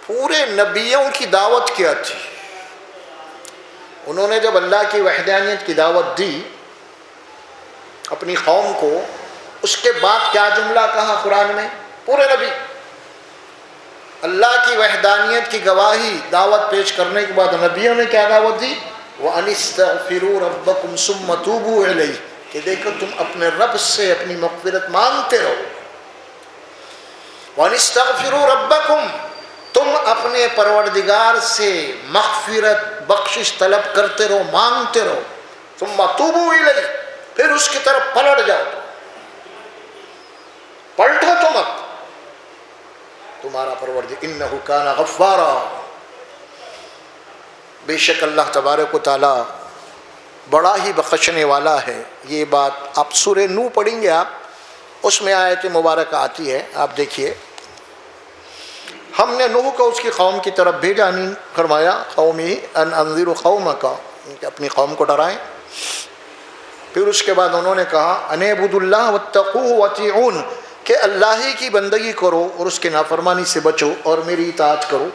پورے نبیوں کی دعوت کیا تھی؟ انہوں نے جب اللہ کی وحدانیت کی دعوت دی اپنی قوم کو، اس کے بعد کیا جملہ کہا قرآن میں؟ پورے نبی اللہ کی وحدانیت کی گواہی دعوت پیش کرنے کے بعد نبیوں نے کیا دعوت دی؟ وَأَنِ اسْتَغْفِرُوا رَبَّكُمْ ثُمَّ تُوبُوا إِلَيْهِ، کہ دیکھو تم اپنے رب سے اپنی مغفرت مانگتے رہو۔ وَأَنِ اسْتَغْفِرُوا رَبَّكُمْ، تم اپنے پروردگار سے مغفرت بخشش طلب کرتے رہو، مانگتے رہو۔ ثُمَّ تُوبُوا إِلَيْهِ، پھر اس کی طرف پلٹ جاؤ، پلٹو تم اب، تمہارا پروردگار انہ کان غفارا، بے شک اللہ تبارک و تعالی بڑا ہی بخشنے والا ہے۔ یہ بات آپ سورہ نوح پڑھیں گے، آپ اس میں آیت مبارکہ آتی ہے، آپ دیکھیے، ہم نے نوح کو اس کی قوم کی طرف بھیجا، نہیں فرمایا قومی ان انذر قومک، کہ اپنی قوم کو ڈرائیں۔ پھر اس کے بعد انہوں نے کہا ان اعبدوا اللہ واتقوہ واطیعون، کہ اللہ ہی کی بندگی کرو اور اس کے نافرمانی سے بچو اور میری اطاعت کرو۔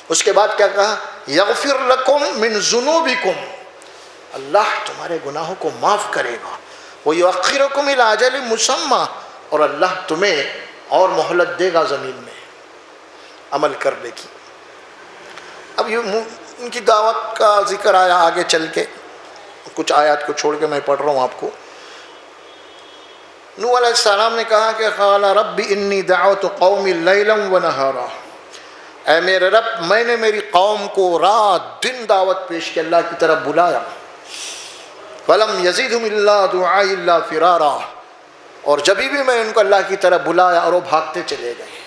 اس کے بعد کیا کہا؟ یغفر لکم من ذنوبکم، اللہ تمہارے گناہوں کو معاف کرے گا، ویؤخرکم الی اجل مسمی، اور اللہ تمہیں اور مہلت دے گا زمین میں عمل کرنے کی۔ اب یہ ان کی دعوت کا ذکر آیا آگے چل کے، کچھ آیات کو چھوڑ کے میں پڑھ رہا ہوں آپ کو۔ نوح علیہ السلام نے کہا کہ قال رب انی دعوت قومی لیلا ونہارا، اے میرے رب میں نے میری قوم کو رات دن دعوت پیش کی، اللہ کی طرف بلایا۔ فلم یزدہم الا دعائی الا فرارا، اور جبھی بھی میں ان کو اللہ کی طرف بلایا اور وہ بھاگتے چلے گئے۔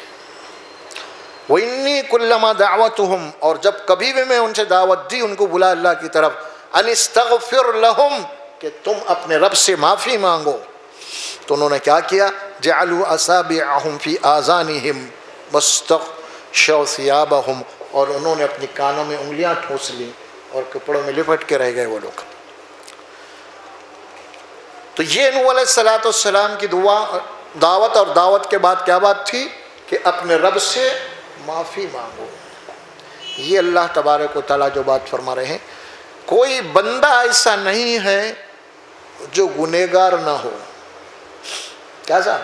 وانی کلما دعوتہم، اور جب کبھی بھی میں ان سے دعوت دی ان کو بلا اللہ کی طرف، ان استغفر لہم، کہ تم اپنے رب سے معافی مانگو، تو انہوں نے کیا کیا؟ جعلوا اصابعہم فی آذانہم واستغشوا ثیابہم، اور انہوں نے اپنی کانوں میں انگلیاں ٹھونس لیں اور کپڑوں میں لپٹ کے رہ گئے وہ لوگ۔ تو یہ نوح علیہ السلام کی دعوت، اور دعوت کے بعد کیا بات تھی؟ کہ اپنے رب سے معافی مانگو۔ یہ اللہ تبارک و تعالیٰ جو بات فرما رہے ہیں، کوئی بندہ ایسا نہیں ہے جو گنہگار نہ ہو۔ کیا صاحب؟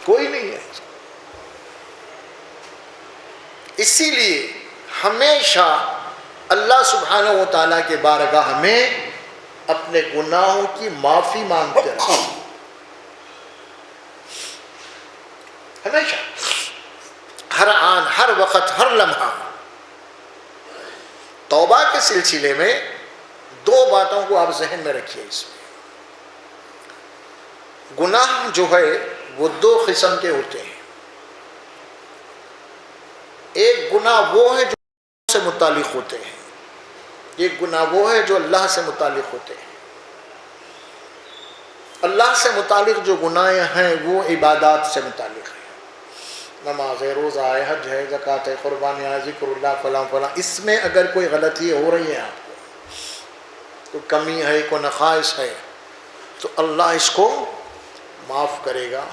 کوئی نہیں ہے۔ اسی لیے ہمیشہ اللہ سبحانہ و تعالیٰ کے بارگاہ میں اپنے گناہوں کی معافی مانگتے رہو، ہمیشہ، ہر آن، ہر وقت، ہر لمحہ۔ توبہ کے سلسلے میں دو باتوں کو آپ ذہن میں رکھیے۔ اس میں گناہ جو ہے وہ دو قسم کے ہوتے ہیں۔ ایک گناہ وہ ہے جو اللہ سے متعلق ہوتے ہیں، ایک گناہ وہ ہے جو اللہ سے متعلق ہوتے ہیں۔ اللہ سے متعلق جو گناہ ہیں وہ عبادات سے متعلق ہیں، نماز ہے، روزہ ہے، حج ہے، زکوٰۃ ہے، قربانی ہے، ذکر اللہ، فلاں فلاں۔ اس میں اگر کوئی غلطی ہو رہی ہے آپ کو، کوئی کمی ہے، کوئی نقائص ہے، تو اللہ اس کو معاف کرے گا،